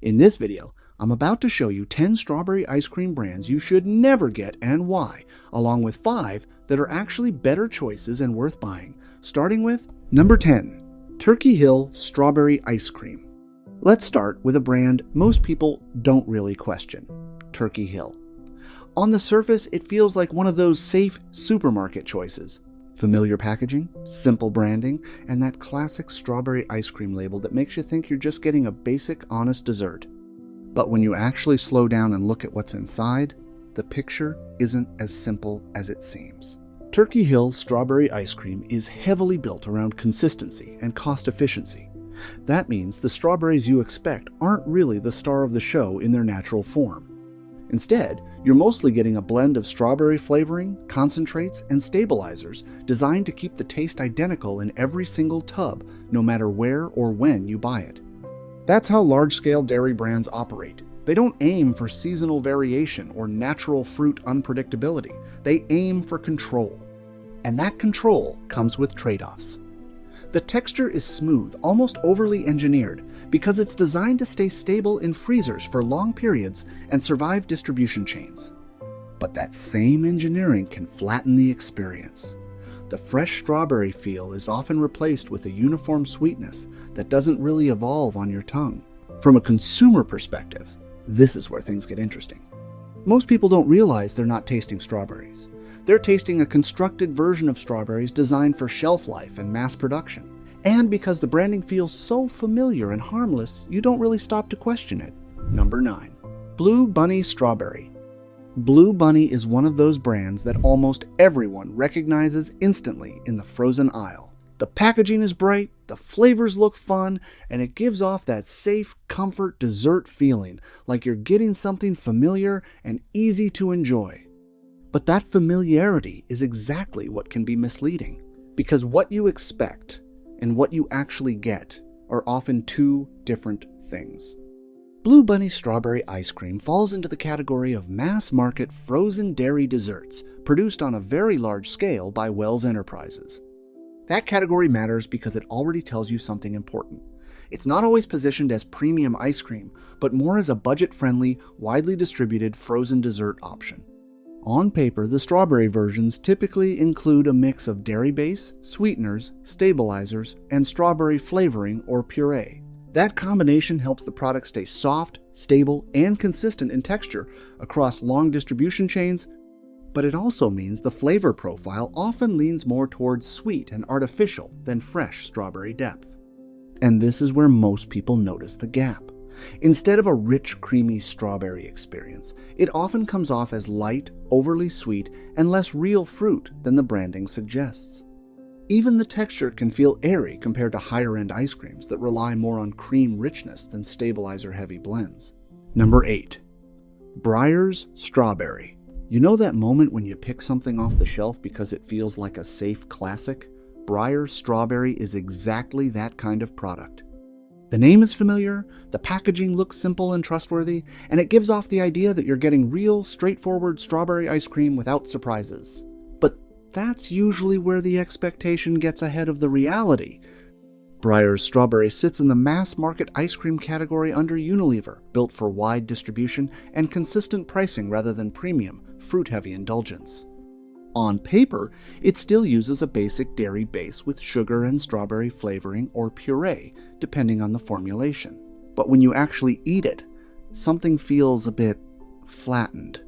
In this video, I'm about to show you 10 strawberry ice cream brands you should never get and why, along with 5 that are actually better choices and worth buying, starting with number 10, Turkey Hill Strawberry Ice Cream. Let's start with a brand most people don't really question, Turkey Hill. On the surface, it feels like one of those safe supermarket choices. Familiar packaging, simple branding, and that classic strawberry ice cream label that makes you think you're just getting a basic, honest dessert. But when you actually slow down and look at what's inside, the picture isn't as simple as it seems. Turkey Hill Strawberry Ice Cream is heavily built around consistency and cost efficiency. That means the strawberries you expect aren't really the star of the show in their natural form. Instead, you're mostly getting a blend of strawberry flavoring, concentrates, and stabilizers designed to keep the taste identical in every single tub, no matter where or when you buy it. That's how large-scale dairy brands operate. They don't aim for seasonal variation or natural fruit unpredictability. They aim for control. And that control comes with trade-offs. The texture is smooth, almost overly engineered, because it's designed to stay stable in freezers for long periods and survive distribution chains. But that same engineering can flatten the experience. The fresh strawberry feel is often replaced with a uniform sweetness that doesn't really evolve on your tongue. From a consumer perspective, this is where things get interesting. Most people don't realize they're not tasting strawberries. They're tasting a constructed version of strawberries designed for shelf life and mass production. And because the branding feels so familiar and harmless, you don't really stop to question it. Number 9. Blue Bunny Strawberry. Blue Bunny is one of those brands that almost everyone recognizes instantly in the frozen aisle. The packaging is bright, the flavors look fun, and it gives off that safe, comfort dessert feeling, like you're getting something familiar and easy to enjoy. But that familiarity is exactly what can be misleading, because what you expect and what you actually get are often two different things. Blue Bunny Strawberry Ice Cream falls into the category of mass-market frozen dairy desserts produced on a very large scale by Wells Enterprises. That category matters because it already tells you something important. It's not always positioned as premium ice cream, but more as a budget-friendly, widely distributed frozen dessert option. On paper, the strawberry versions typically include a mix of dairy base, sweeteners, stabilizers, and strawberry flavoring or puree. That combination helps the product stay soft, stable, and consistent in texture across long distribution chains, but it also means the flavor profile often leans more towards sweet and artificial than fresh strawberry depth. And this is where most people notice the gap. Instead of a rich, creamy strawberry experience, it often comes off as light, overly sweet, and less real fruit than the branding suggests. Even the texture can feel airy compared to higher-end ice creams that rely more on cream richness than stabilizer-heavy blends. Number 8. Breyers Strawberry. You know that moment when you pick something off the shelf because it feels like a safe classic? Breyers Strawberry is exactly that kind of product. The name is familiar, the packaging looks simple and trustworthy, and it gives off the idea that you're getting real, straightforward strawberry ice cream without surprises. But that's usually where the expectation gets ahead of the reality. Breyers Strawberry sits in the mass-market ice cream category under Unilever, built for wide distribution and consistent pricing rather than premium, fruit-heavy indulgence. On paper, it still uses a basic dairy base with sugar and strawberry flavoring or puree, depending on the formulation. But when you actually eat it, something feels a bit flattened.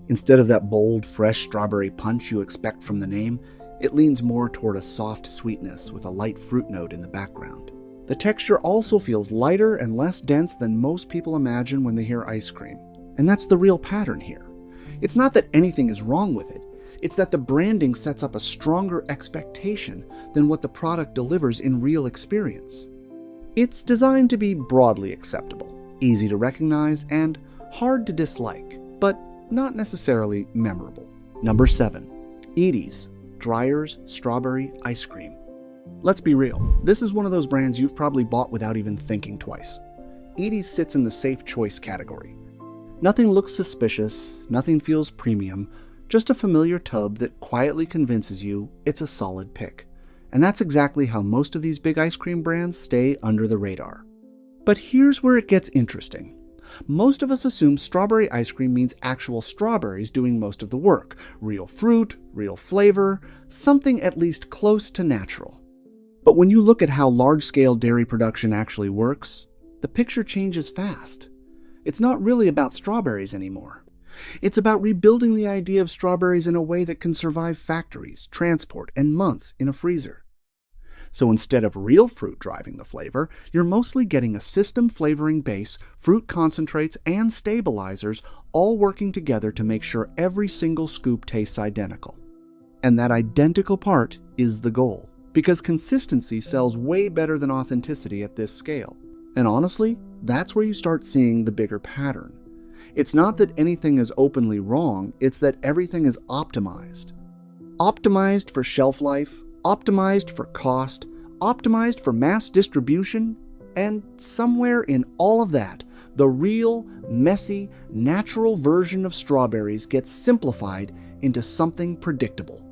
Instead of that bold, fresh strawberry punch you expect from the name, it leans more toward a soft sweetness with a light fruit note in the background. The texture also feels lighter and less dense than most people imagine when they hear ice cream. And that's the real pattern here. It's not that anything is wrong with it. It's that the branding sets up a stronger expectation than what the product delivers in real experience. It's designed to be broadly acceptable, easy to recognize, and hard to dislike, but not necessarily memorable. Number 7. Edy's Dreyer's Strawberry Ice Cream. Let's be real, this is one of those brands you've probably bought without even thinking twice. Edy's sits in the safe choice category. Nothing looks suspicious, nothing feels premium, just a familiar tub that quietly convinces you it's a solid pick. And that's exactly how most of these big ice cream brands stay under the radar. But here's where it gets interesting. Most of us assume strawberry ice cream means actual strawberries doing most of the work. Real fruit, real flavor, something at least close to natural. But when you look at how large-scale dairy production actually works, the picture changes fast. It's not really about strawberries anymore. It's about rebuilding the idea of strawberries in a way that can survive factories, transport, and months in a freezer. So instead of real fruit driving the flavor, you're mostly getting a system flavoring base, fruit concentrates, and stabilizers all working together to make sure every single scoop tastes identical. And that identical part is the goal, because consistency sells way better than authenticity at this scale. And honestly, that's where you start seeing the bigger pattern. It's not that anything is openly wrong, it's that everything is optimized. Optimized for shelf life, optimized for cost, optimized for mass distribution, and somewhere in all of that, the real, messy, natural version of strawberries gets simplified into something predictable.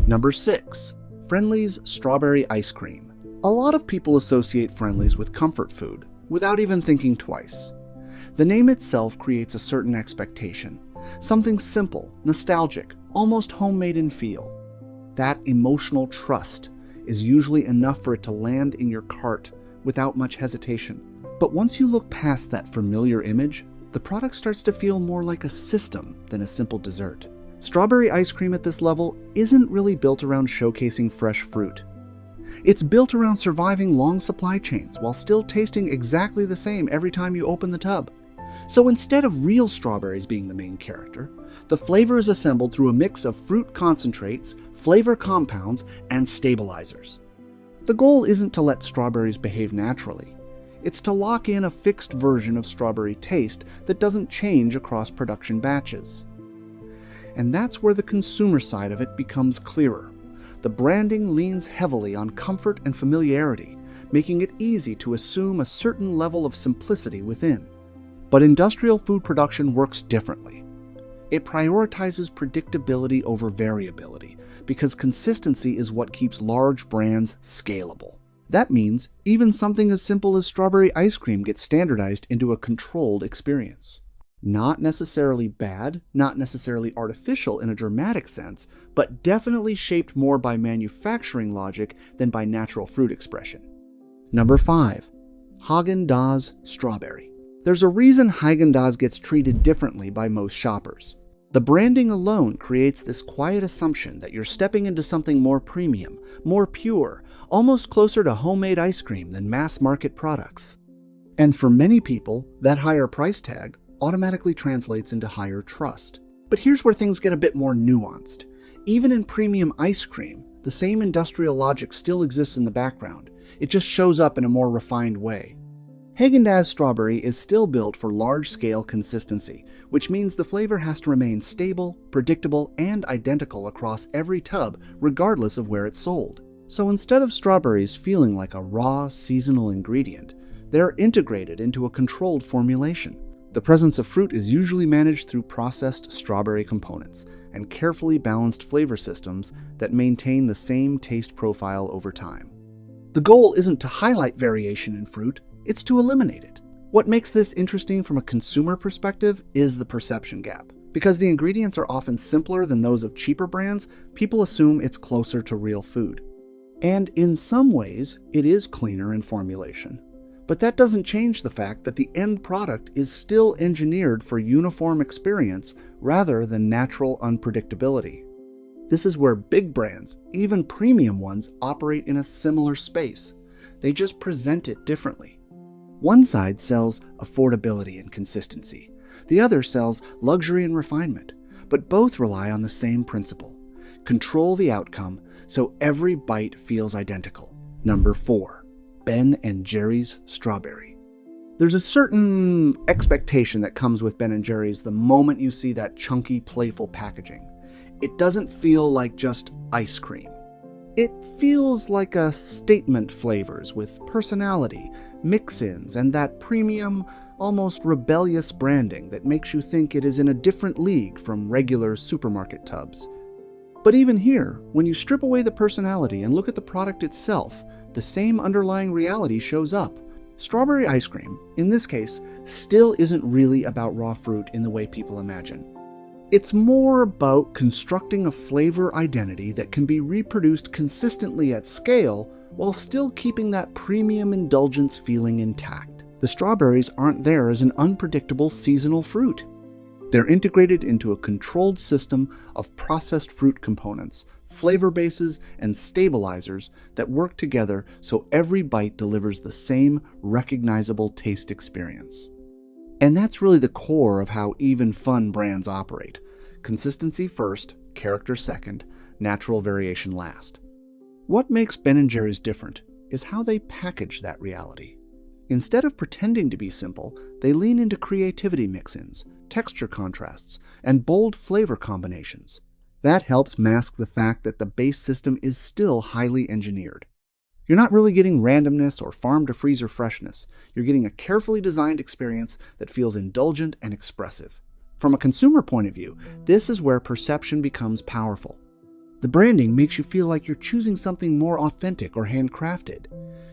Number 6. Friendly's Strawberry Ice Cream. A lot of people associate Friendly's with comfort food, without even thinking twice. The name itself creates a certain expectation, something simple, nostalgic, almost homemade in feel. That emotional trust is usually enough for it to land in your cart without much hesitation. But once you look past that familiar image, the product starts to feel more like a system than a simple dessert. Strawberry ice cream at this level isn't really built around showcasing fresh fruit. It's built around surviving long supply chains while still tasting exactly the same every time you open the tub. So instead of real strawberries being the main character, the flavor is assembled through a mix of fruit concentrates, flavor compounds, and stabilizers. The goal isn't to let strawberries behave naturally. It's to lock in a fixed version of strawberry taste that doesn't change across production batches. And that's where the consumer side of it becomes clearer. The branding leans heavily on comfort and familiarity, making it easy to assume a certain level of simplicity within. But industrial food production works differently. It prioritizes predictability over variability, because consistency is what keeps large brands scalable. That means even something as simple as strawberry ice cream gets standardized into a controlled experience. Not necessarily bad, not necessarily artificial in a dramatic sense, but definitely shaped more by manufacturing logic than by natural fruit expression. Number 5. Häagen-Dazs Strawberry. There's a reason Häagen-Dazs gets treated differently by most shoppers. The branding alone creates this quiet assumption that you're stepping into something more premium, more pure, almost closer to homemade ice cream than mass-market products. And for many people, that higher price tag automatically translates into higher trust. But here's where things get a bit more nuanced. Even in premium ice cream, the same industrial logic still exists in the background. It just shows up in a more refined way. Häagen-Dazs Strawberry is still built for large-scale consistency, which means the flavor has to remain stable, predictable, and identical across every tub, regardless of where it's sold. So instead of strawberries feeling like a raw, seasonal ingredient, they're integrated into a controlled formulation. The presence of fruit is usually managed through processed strawberry components and carefully balanced flavor systems that maintain the same taste profile over time. The goal isn't to highlight variation in fruit, it's to eliminate it. What makes this interesting from a consumer perspective is the perception gap. Because the ingredients are often simpler than those of cheaper brands, people assume it's closer to real food. And in some ways, it is cleaner in formulation. But that doesn't change the fact that the end product is still engineered for uniform experience rather than natural unpredictability. This is where big brands, even premium ones, operate in a similar space. They just present it differently. One side sells affordability and consistency. The other sells luxury and refinement. But both rely on the same principle. Control the outcome so every bite feels identical. Number 4. Ben & Jerry's Strawberry. There's a certain expectation that comes with Ben & Jerry's the moment you see that chunky, playful packaging. It doesn't feel like just ice cream. It feels like a statement flavors with personality, mix-ins, and that premium, almost rebellious branding that makes you think it is in a different league from regular supermarket tubs. But even here, when you strip away the personality and look at the product itself, the same underlying reality shows up. Strawberry ice cream, in this case, still isn't really about raw fruit in the way people imagine. It's more about constructing a flavor identity that can be reproduced consistently at scale while still keeping that premium indulgence feeling intact. The strawberries aren't there as an unpredictable seasonal fruit. They're integrated into a controlled system of processed fruit components, flavor bases, and stabilizers that work together so every bite delivers the same recognizable taste experience. And that's really the core of how even fun brands operate. Consistency first, character second, natural variation last. What makes Ben & Jerry's different is how they package that reality. Instead of pretending to be simple, they lean into creativity mix-ins, texture contrasts, and bold flavor combinations. That helps mask the fact that the base system is still highly engineered. You're not really getting randomness or farm-to-freezer freshness. You're getting a carefully designed experience that feels indulgent and expressive. From a consumer point of view, this is where perception becomes powerful. The branding makes you feel like you're choosing something more authentic or handcrafted,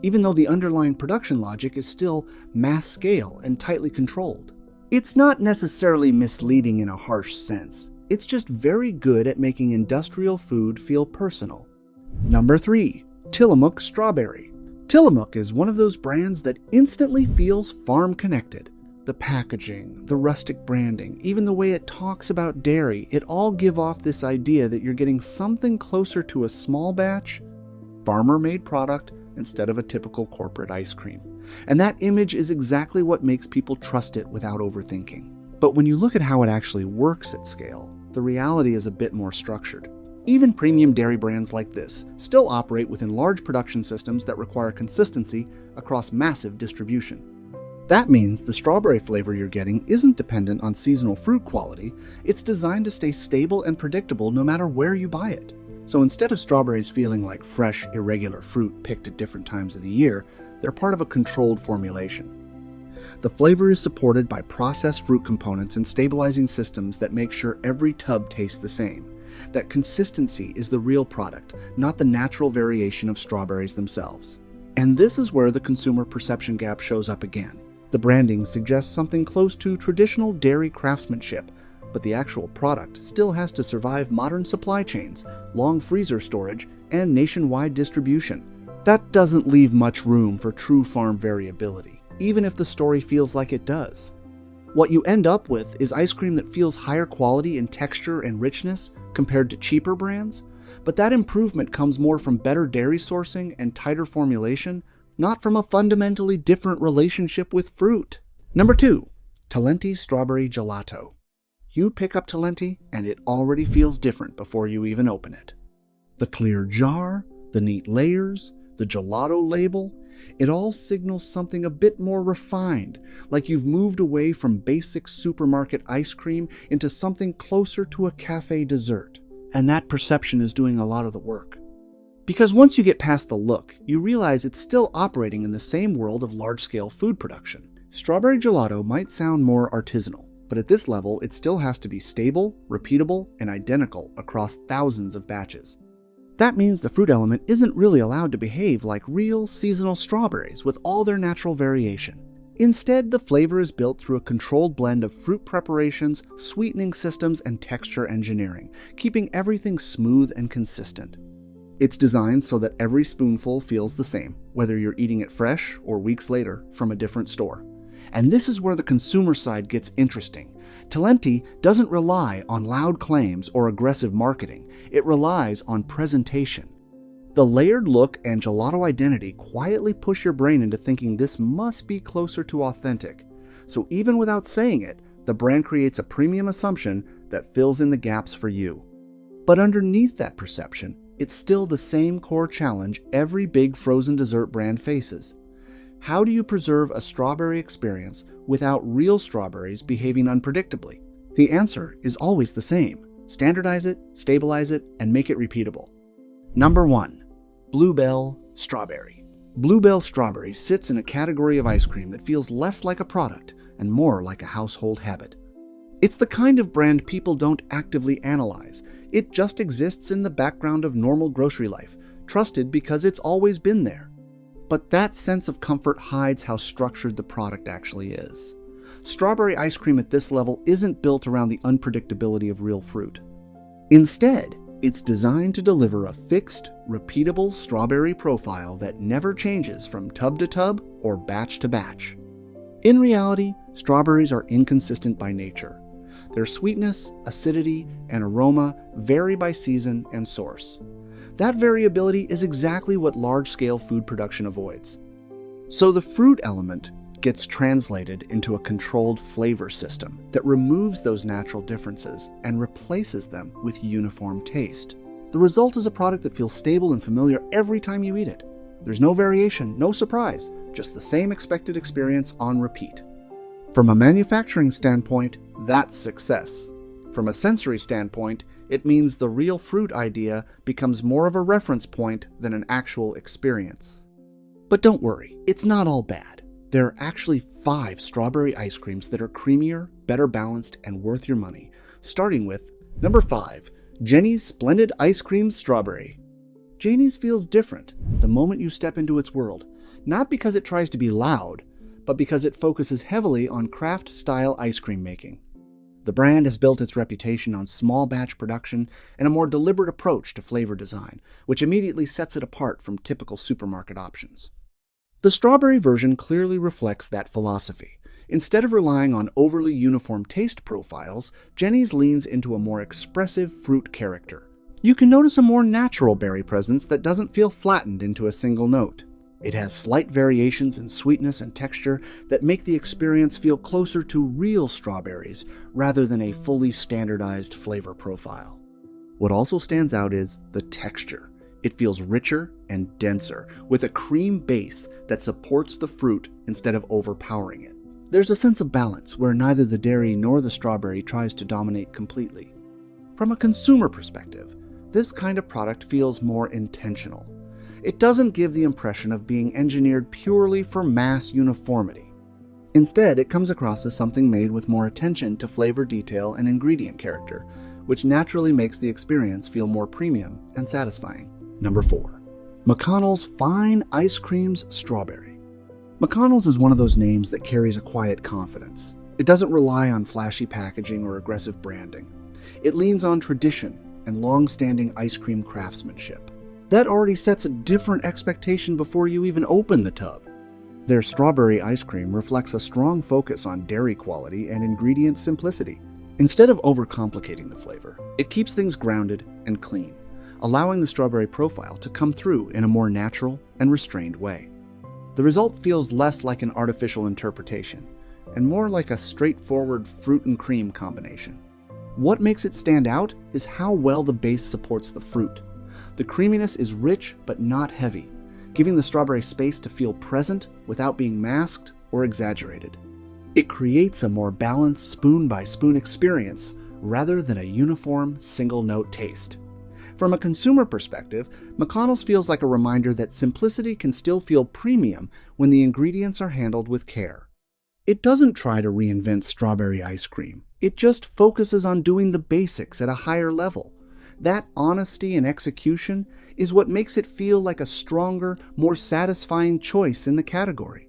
even though the underlying production logic is still mass scale and tightly controlled. It's not necessarily misleading in a harsh sense. It's just very good at making industrial food feel personal. Number 3. Tillamook Strawberry. Tillamook is one of those brands that instantly feels farm-connected. The packaging, the rustic branding, even the way it talks about dairy, it all give off this idea that you're getting something closer to a small batch, farmer-made product instead of a typical corporate ice cream. And that image is exactly what makes people trust it without overthinking. But when you look at how it actually works at scale, the reality is a bit more structured. Even premium dairy brands like this still operate within large production systems that require consistency across massive distribution. That means the strawberry flavor you're getting isn't dependent on seasonal fruit quality. It's designed to stay stable and predictable no matter where you buy it. So instead of strawberries feeling like fresh, irregular fruit picked at different times of the year, they're part of a controlled formulation. The flavor is supported by processed fruit components and stabilizing systems that make sure every tub tastes the same. That consistency is the real product, not the natural variation of strawberries themselves. And this is where the consumer perception gap shows up again. The branding suggests something close to traditional dairy craftsmanship, but the actual product still has to survive modern supply chains, long freezer storage, and nationwide distribution. That doesn't leave much room for true farm variability, even if the story feels like it does. What you end up with is ice cream that feels higher quality in texture and richness compared to cheaper brands, but that improvement comes more from better dairy sourcing and tighter formulation, not from a fundamentally different relationship with fruit. Number 2. Talenti Strawberry Gelato. You pick up Talenti and it already feels different before you even open it. The clear jar, the neat layers, the gelato label, it all signals something a bit more refined, like you've moved away from basic supermarket ice cream into something closer to a cafe dessert. And that perception is doing a lot of the work. Because once you get past the look, you realize it's still operating in the same world of large-scale food production. Strawberry gelato might sound more artisanal, but at this level it still has to be stable, repeatable, and identical across thousands of batches. That means the fruit element isn't really allowed to behave like real seasonal strawberries with all their natural variation. Instead, the flavor is built through a controlled blend of fruit preparations, sweetening systems, and texture engineering, keeping everything smooth and consistent. It's designed so that every spoonful feels the same, whether you're eating it fresh or weeks later from a different store. And this is where the consumer side gets interesting. Talenti doesn't rely on loud claims or aggressive marketing. It relies on presentation. The layered look and gelato identity quietly push your brain into thinking this must be closer to authentic. So even without saying it, the brand creates a premium assumption that fills in the gaps for you. But underneath that perception, it's still the same core challenge every big frozen dessert brand faces. How do you preserve a strawberry experience without real strawberries behaving unpredictably? The answer is always the same. Standardize it, stabilize it, and make it repeatable. Number 1. Bluebell Strawberry. Bluebell Strawberry sits in a category of ice cream that feels less like a product and more like a household habit. It's the kind of brand people don't actively analyze. It just exists in the background of normal grocery life, trusted because it's always been there. But that sense of comfort hides how structured the product actually is. Strawberry ice cream at this level isn't built around the unpredictability of real fruit. Instead, it's designed to deliver a fixed, repeatable strawberry profile that never changes from tub to tub or batch to batch. In reality, strawberries are inconsistent by nature. Their sweetness, acidity, and aroma vary by season and source. That variability is exactly what large-scale food production avoids. So the fruit element gets translated into a controlled flavor system that removes those natural differences and replaces them with uniform taste. The result is a product that feels stable and familiar every time you eat it. There's no variation, no surprise, just the same expected experience on repeat. From a manufacturing standpoint, that's success. From a sensory standpoint, it means the real fruit idea becomes more of a reference point than an actual experience. But don't worry, it's not all bad. There are actually 5 strawberry ice creams that are creamier, better balanced, and worth your money, starting with number 5, Jeni's Splendid Ice Cream Strawberry. Jeni's feels different the moment you step into its world, not because it tries to be loud, but because it focuses heavily on craft-style ice cream making. The brand has built its reputation on small batch production and a more deliberate approach to flavor design, which immediately sets it apart from typical supermarket options. The strawberry version clearly reflects that philosophy. Instead of relying on overly uniform taste profiles, Jeni's leans into a more expressive fruit character. You can notice a more natural berry presence that doesn't feel flattened into a single note. It has slight variations in sweetness and texture that make the experience feel closer to real strawberries rather than a fully standardized flavor profile. What also stands out is the texture. It feels richer and denser, with a cream base that supports the fruit instead of overpowering it. There's a sense of balance where neither the dairy nor the strawberry tries to dominate completely. From a consumer perspective, this kind of product feels more intentional. It doesn't give the impression of being engineered purely for mass uniformity. Instead, it comes across as something made with more attention to flavor detail and ingredient character, which naturally makes the experience feel more premium and satisfying. Number 4. McConnell's Fine Ice Creams Strawberry. McConnell's is one of those names that carries a quiet confidence. It doesn't rely on flashy packaging or aggressive branding. It leans on tradition and long-standing ice cream craftsmanship. That already sets a different expectation before you even open the tub. Their strawberry ice cream reflects a strong focus on dairy quality and ingredient simplicity. Instead of overcomplicating the flavor, it keeps things grounded and clean, allowing the strawberry profile to come through in a more natural and restrained way. The result feels less like an artificial interpretation and more like a straightforward fruit and cream combination. What makes it stand out is how well the base supports the fruit. The creaminess is rich but not heavy, giving the strawberry space to feel present without being masked or exaggerated. It creates a more balanced spoon-by-spoon experience rather than a uniform single-note taste. From a consumer perspective, McConnell's feels like a reminder that simplicity can still feel premium when the ingredients are handled with care. It doesn't try to reinvent strawberry ice cream. It just focuses on doing the basics at a higher level. That honesty and execution is what makes it feel like a stronger, more satisfying choice in the category.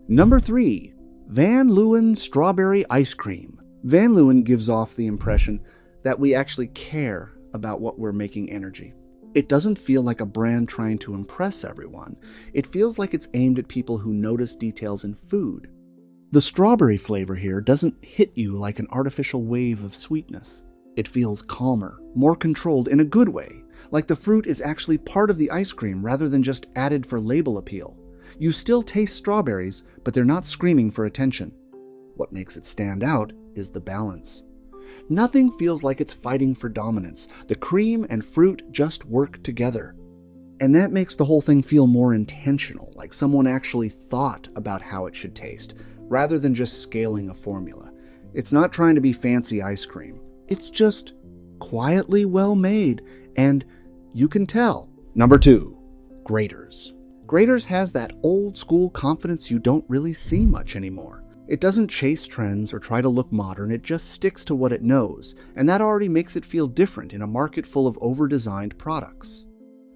Number 3. Van Leeuwen Strawberry Ice Cream. Van Leeuwen gives off the impression that we actually care about what we're making energy. It doesn't feel like a brand trying to impress everyone. It feels like it's aimed at people who notice details in food. The strawberry flavor here doesn't hit you like an artificial wave of sweetness. It feels calmer, more controlled in a good way, like the fruit is actually part of the ice cream rather than just added for label appeal. You still taste strawberries, but they're not screaming for attention. What makes it stand out is the balance. Nothing feels like it's fighting for dominance. The cream and fruit just work together. And that makes the whole thing feel more intentional, like someone actually thought about how it should taste, rather than just scaling a formula. It's not trying to be fancy ice cream. It's just quietly well made, and you can tell. Number 2. Graeter's. Graeter's has that old school confidence you don't really see much anymore. It doesn't chase trends or try to look modern, it just sticks to what it knows, and that already makes it feel different in a market full of over-designed products.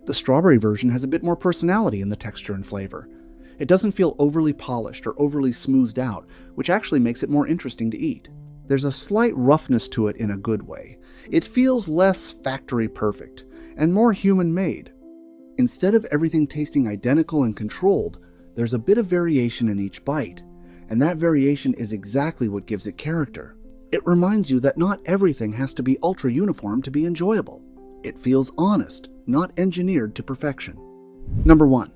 The strawberry version has a bit more personality in the texture and flavor. It doesn't feel overly polished or overly smoothed out, which actually makes it more interesting to eat. There's a slight roughness to it in a good way. It feels less factory perfect and more human-made. Instead of everything tasting identical and controlled, there's a bit of variation in each bite, and that variation is exactly what gives it character. It reminds you that not everything has to be ultra-uniform to be enjoyable. It feels honest, not engineered to perfection. Number 1.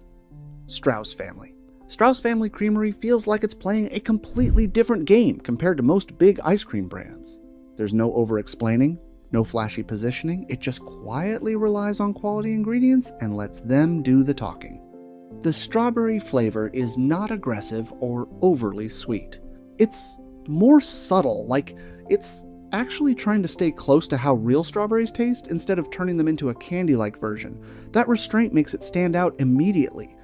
Strauss Family. Strauss Family Creamery feels like it's playing a completely different game compared to most big ice cream brands. There's no over-explaining, no flashy positioning. It just quietly relies on quality ingredients and lets them do the talking. The strawberry flavor is not aggressive or overly sweet. It's more subtle, like it's actually trying to stay close to how real strawberries taste instead of turning them into a candy-like version. That restraint makes it stand out immediately.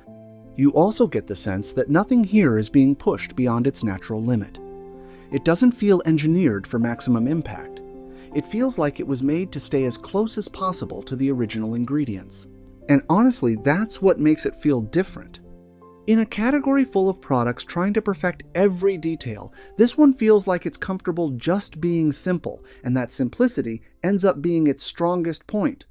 You also get the sense that nothing here is being pushed beyond its natural limit. It doesn't feel engineered for maximum impact. It feels like it was made to stay as close as possible to the original ingredients. And honestly, that's what makes it feel different. In a category full of products trying to perfect every detail, this one feels like it's comfortable just being simple, and that simplicity ends up being its strongest point.